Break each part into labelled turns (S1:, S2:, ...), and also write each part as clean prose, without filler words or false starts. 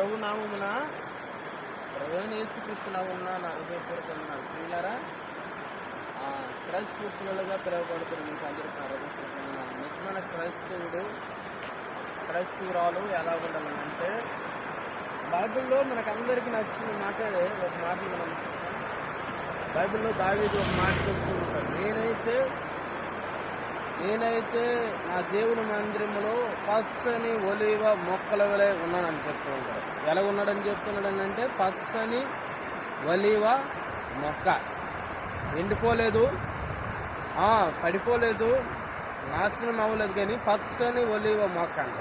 S1: ప్రభు నామమున ప్రభువైన యేసుక్రీస్తు నామమున నా హృదయపూర్వకమైన ప్రియులారా, క్రైస్తవ పిల్లలుగా పిలువబడుతున్న మీకు అందరికీ నా హృదయపూర్వకమైన నిజమైన క్రైస్తవురాలు ఎలా ఉండాలంటే, బైబిల్లో మనకందరికీ నచ్చిన మాట ఒక మాట మనం చూస్తాం. బైబిల్లో దావీదు ఒక మాట చెప్తూ ఉంటాడు, నేనైతే నా దేవుని మందిరంలో పచ్చని ఒలీవ మొక్కల వలె ఉన్నానని చెప్తూ ఉంటాడు. ఎలా ఉన్నాడని చెప్తున్నాడని అంటే, పచ్చని ఒలీవ మొక్క, ఎండిపోలేదు, పడిపోలేదు, నాశనం అవ్వలేదు, కానీ పచ్చని ఒలీవ మొక్క అంట.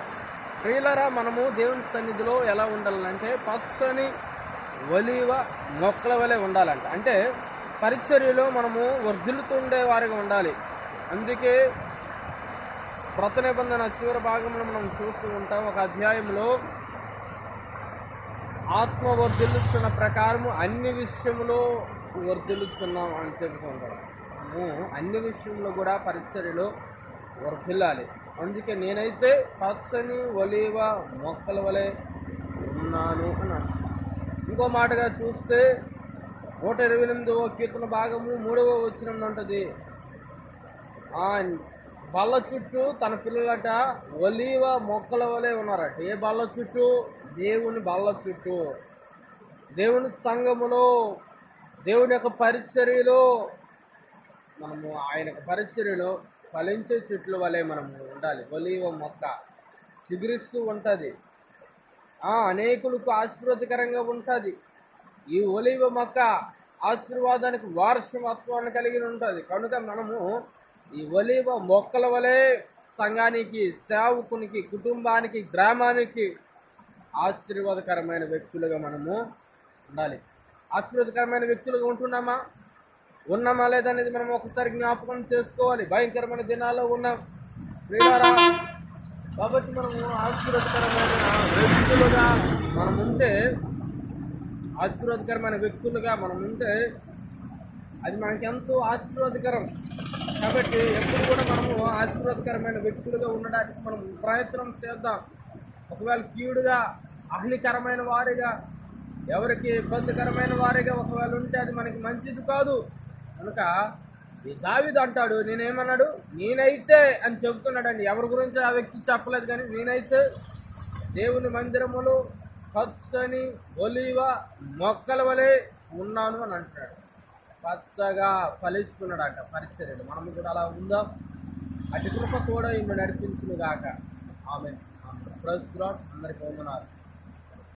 S1: ప్రియులారా, మనము దేవుని సన్నిధిలో ఎలా ఉండాలంటే పచ్చని ఒలీవ మొక్కల వలె ఉండాలంట. అంటే పరిచర్యలో మనము వర్ధిల్లుతుండే వారిగా ఉండాలి. అందుకే క్రొత్త నిబంధన చివరి భాగంలో మనం చూస్తూ ఉంటాం. ఒక అధ్యాయంలో ఆత్మ వర్ధిల్లుచున్న ప్రకారము అన్ని విషయంలో వర్ధిల్లుచున్నాం అని చెబుతూ ఉంటాం. మనము అన్ని విషయంలో కూడా పరిచర్యలో వర్ధిల్లాలి. అందుకే నేనైతే పచ్చని ఒలీవ మొక్కల వలె ఉన్నాను అన్నాను. ఇంకో మాటగా చూస్తే 128వ కీర్తన భాగము 3వ వచనం ఉంటుంది, బల్ల చుట్టూ తన పిల్లలట ఒలీవ మొక్కల వలె ఉన్నారట. ఏ బల్ల చుట్టూ? దేవుని బల్ల చుట్టూ, దేవుని సంఘములో, దేవుని యొక్క పరిచర్యలో, మనము ఆయన యొక్క పరిచర్యలో ఫలించే చెట్ల వలె మనము ఉండాలి. ఒలీవ మొక్క చిగురిస్తూ ఉంటుంది, అనేకులకు ఆశీర్వాదకరంగా ఉంటుంది. ఈ ఒలీవ మొక్క ఆశీర్వాదానికి వారసత్వాన్ని కలిగి ఉంటుంది. కనుక మనము ఈ ఒలీవ మొక్కల వలె సంఘానికి, సేవకునికి, కుటుంబానికి, గ్రామానికి ఆశీర్వాదకరమైన వ్యక్తులుగా మనము ఉండాలి. ఆశీర్వాదకరమైన వ్యక్తులుగా ఉన్నామా లేదనేది మనం ఒకసారి జ్ఞాపకం చేసుకోవాలి. భయంకరమైన దినాల్లో ఉన్నాం ప్రియులారా. కాబట్టి మనము ఆశీర్వాదకరమైన వ్యక్తులుగా మనం ఉంటే అది మనకి ఎంతో ఆశీర్వాదకరం. కాబట్టి ఎప్పుడు కూడా మనము ఆశీర్వాదకరమైన వ్యక్తులుగా ఉండడానికి మనం ప్రయత్నం చేద్దాం. ఒకవేళ కీడుగా, హానికరమైన వారిగా, ఎవరికి ఇబ్బందికరమైన వారిగా ఒకవేళ ఉంటే అది మనకి మంచిది కాదు. కనుక ఈ దావీదు అంటాడు, నేనైతే అని చెబుతున్నాడండి. ఎవరి గురించి ఆ వ్యక్తి చెప్పలేదు, కానీ నేనైతే దేవుని మందిరములో పచ్చని ఒలీవ మొక్కల వలె ఉన్నాను అని అంటున్నాడు. పచ్చగా ఫలిస్తున్నాడట పరిచర్యలు. మనము కూడా అలా ఉందాం. అటు కృప కూడా ఈమె నడిపించును గాక. ఆమేన్. Praise the lord. అందరికీ వందనాలు.